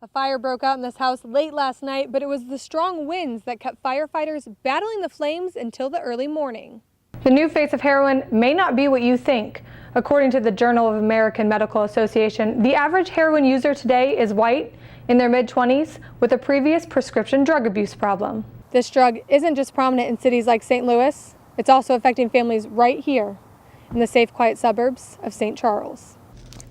A fire broke out in this house late last night, but it was the strong winds that kept firefighters battling the flames until the early morning. The new face of heroin may not be what you think. According to the Journal of American Medical Association, the average heroin user today is white, in their mid-20s, with a previous prescription drug abuse problem. This drug isn't just prominent in cities like St. Louis, it's also affecting families right here in the safe, quiet suburbs of St. Charles.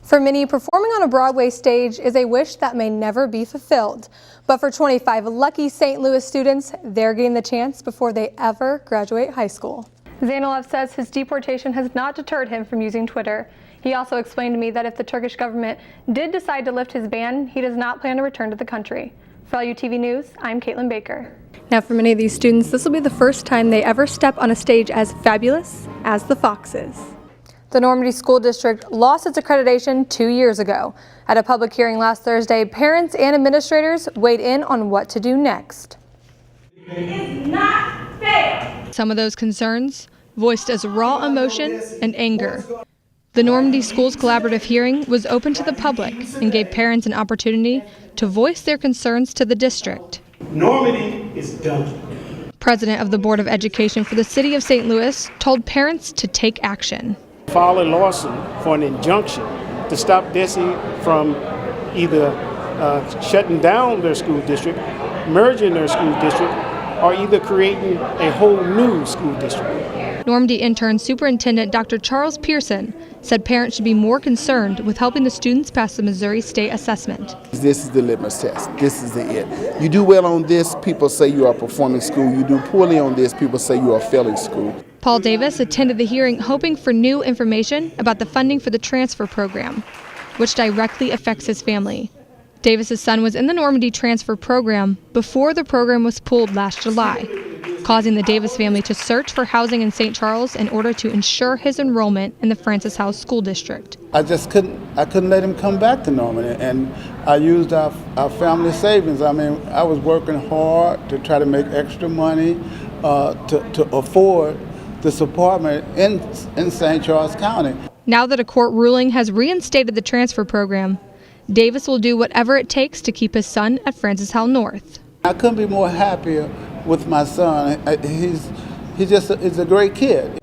For many, performing on a Broadway stage is a wish that may never be fulfilled. But for 25 lucky St. Louis students, they're getting the chance before they ever graduate high school. Zainalov says his deportation has not deterred him from using Twitter. He also explained to me that if the Turkish government did decide to lift his ban, he does not plan to return to the country. For LUTV News, I'm Caitlin Baker. Now for many of these students, this will be the first time they ever step on a stage as fabulous as the Foxes. The Normandy School District lost its accreditation 2 years ago. At a public hearing last Thursday, parents and administrators weighed in on what to do next. It is not fair. Some of those concerns voiced as raw emotion and anger. The Normandy Schools Collaborative hearing was open to the public and gave parents an opportunity to voice their concerns to the district. Normandy is done. President of the Board of Education for the City of St. Louis told parents to take action. File a lawsuit for an injunction to stop DESE from either shutting down their school district, merging their school district, or either creating a whole new school district. Normandy intern superintendent Dr. Charles Pearson said parents should be more concerned with helping the students pass the Missouri State Assessment. This is the litmus test. This is it. You do well on this, people say you are performing school. You do poorly on this, people say you are failing school. Paul Davis attended the hearing hoping for new information about the funding for the transfer program, which directly affects his family. Davis's son was in the Normandy transfer program before the program was pulled last July, causing the Davis family to search for housing in St. Charles in order to ensure his enrollment in the Francis House School District. I couldn't let him come back to Normandy, and I used our family savings. I mean, I was working hard to try to make extra money to afford this apartment in St. Charles County. Now that a court ruling has reinstated the transfer program, Davis will do whatever it takes to keep his son at Francis Howell North. I couldn't be more happier with my son. He's a great kid.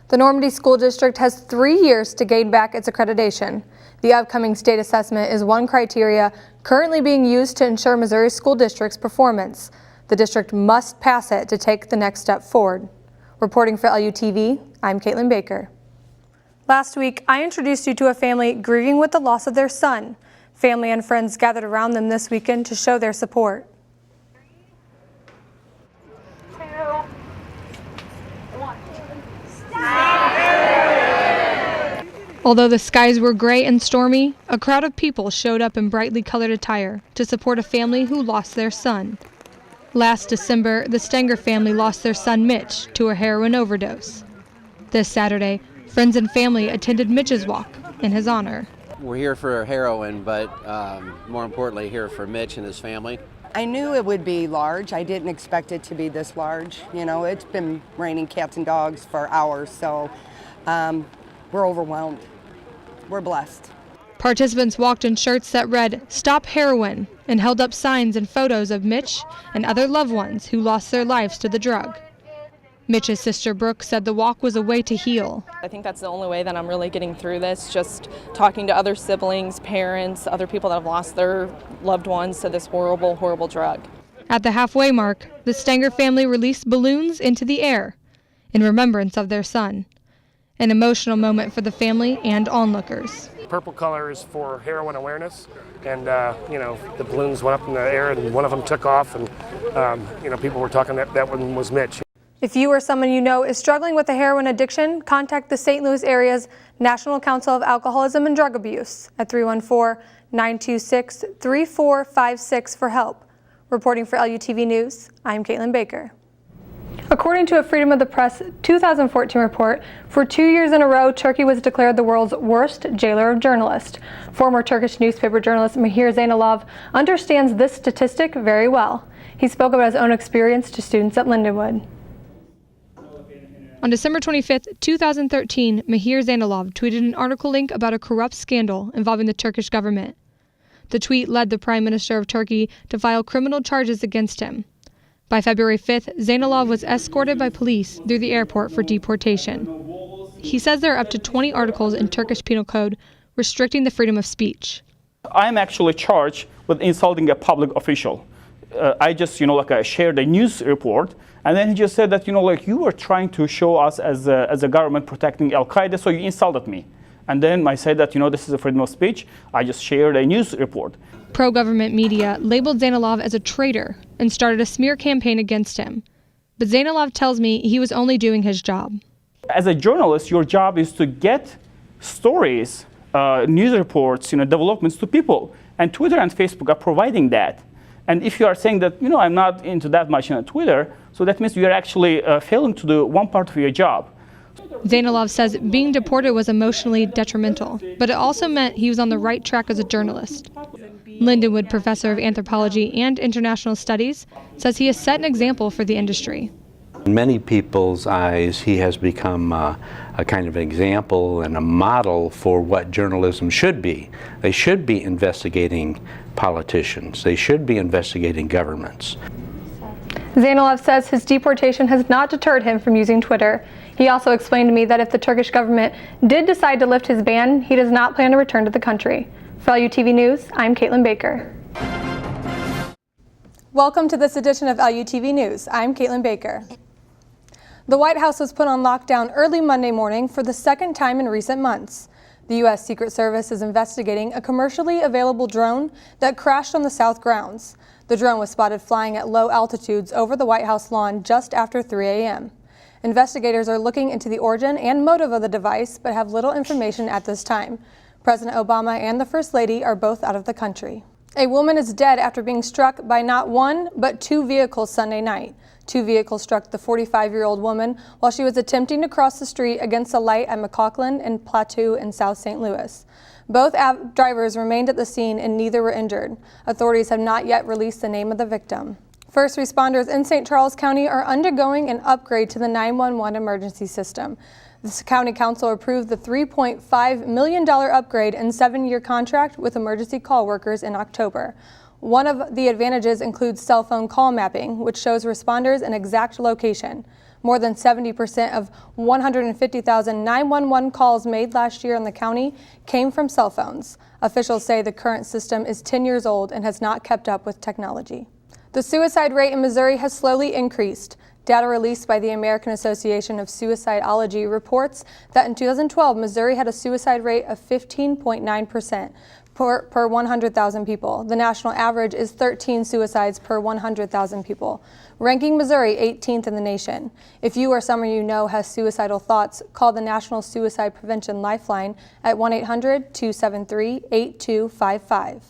The Normandy School District has 3 years to gain back its accreditation. The upcoming state assessment is one criteria currently being used to ensure Missouri school district's performance. The district must pass it to take the next step forward. Reporting for LUTV, I'm Caitlin Baker. Last week, I introduced you to a family grieving with the loss of their son. Family and friends gathered around them this weekend to show their support. 3, 2, 1. Although the skies were gray and stormy, a crowd of people showed up in brightly colored attire to support a family who lost their son. Last December, the Stenger family lost their son Mitch to a heroin overdose. This Saturday, friends and family attended Mitch's walk in his honor. We're here for heroin, but more importantly, here for Mitch and his family. I knew it would be large. I didn't expect it to be this large. You know, it's been raining cats and dogs for hours, so we're overwhelmed. We're blessed. Participants walked in shirts that read, "Stop Heroin," and held up signs and photos of Mitch and other loved ones who lost their lives to the drug. Mitch's sister Brooke said the walk was a way to heal. I think that's the only way that I'm really getting through this, just talking to other siblings, parents, other people that have lost their loved ones to this horrible, horrible drug. At the halfway mark, the Stenger family released balloons into the air in remembrance of their son. An emotional moment for the family and onlookers. Purple color is for heroin awareness, and the balloons went up in the air and one of them took off, and people were talking that one was Mitch. If you or someone you know is struggling with a heroin addiction, contact the St. Louis area's National Council of Alcoholism and Drug Abuse at 314-926-3456 for help. Reporting for LUTV News, I'm Caitlin Baker. According to a Freedom of the Press 2014 report, for 2 years in a row, Turkey was declared the world's worst jailer of journalists. Former Turkish newspaper journalist Mahir Zainalov understands this statistic very well. He spoke about his own experience to students at Lindenwood. On December 25, 2013, Mahir Zainalov tweeted an article link about a corrupt scandal involving the Turkish government. The tweet led the Prime Minister of Turkey to file criminal charges against him. By February 5th, Zeynalov was escorted by police through the airport for deportation. He says there are up to 20 articles in Turkish Penal Code restricting the freedom of speech. I'm actually charged with insulting a public official. I just, shared a news report, and then he just said that, you were trying to show us as a government protecting Al-Qaeda, so you insulted me. And then I said that, this is a freedom of speech. I just shared a news report. Pro-government media labeled Zeynalov as a traitor and started a smear campaign against him. But Zeynalov tells me he was only doing his job. As a journalist, your job is to get stories, news reports, developments to people. And Twitter and Facebook are providing that. And if you are saying that, I'm not into that much on Twitter, so that means you are actually failing to do one part of your job. Zeynalov says being deported was emotionally detrimental, but it also meant he was on the right track as a journalist. Lindenwood professor of anthropology and international studies says he has set an example for the industry. In many people's eyes, he has become a kind of an example and a model for what journalism should be. They should be investigating politicians. They should be investigating governments. Zeynalov says his deportation has not deterred him from using Twitter. He also explained to me that if the Turkish government did decide to lift his ban, he does not plan to return to the country. For LUTV News, I'm Caitlin Baker. Welcome to this edition of LUTV News. I'm Caitlin Baker. The White House was put on lockdown early Monday morning for the second time in recent months. The U.S. Secret Service is investigating a commercially available drone that crashed on the South grounds. The drone was spotted flying at low altitudes over the White House lawn just after 3 a.m. Investigators are looking into the origin and motive of the device, but have little information at this time. President Obama and the First Lady are both out of the country. A woman is dead after being struck by not one, but two vehicles Sunday night. Two vehicles struck the 45-year-old woman while she was attempting to cross the street against a light at McLaughlin and Plateau in South St. Louis. Both drivers remained at the scene and neither were injured. Authorities have not yet released the name of the victim. First responders in St. Charles County are undergoing an upgrade to the 911 emergency system. The County Council approved the $3.5 million upgrade and 7-year contract with emergency call workers in October. One of the advantages includes cell phone call mapping, which shows responders an exact location. More than 70% of 150,000 911 calls made last year in the county came from cell phones. Officials say the current system is 10 years old and has not kept up with technology. The suicide rate in Missouri has slowly increased. Data released by the American Association of Suicidology reports that in 2012, Missouri had a suicide rate of 15.9%. Per 100,000 people. The national average is 13 suicides per 100,000 people, ranking Missouri 18th in the nation. If you or someone you know has suicidal thoughts, call the National Suicide Prevention Lifeline at 1-800-273-8255.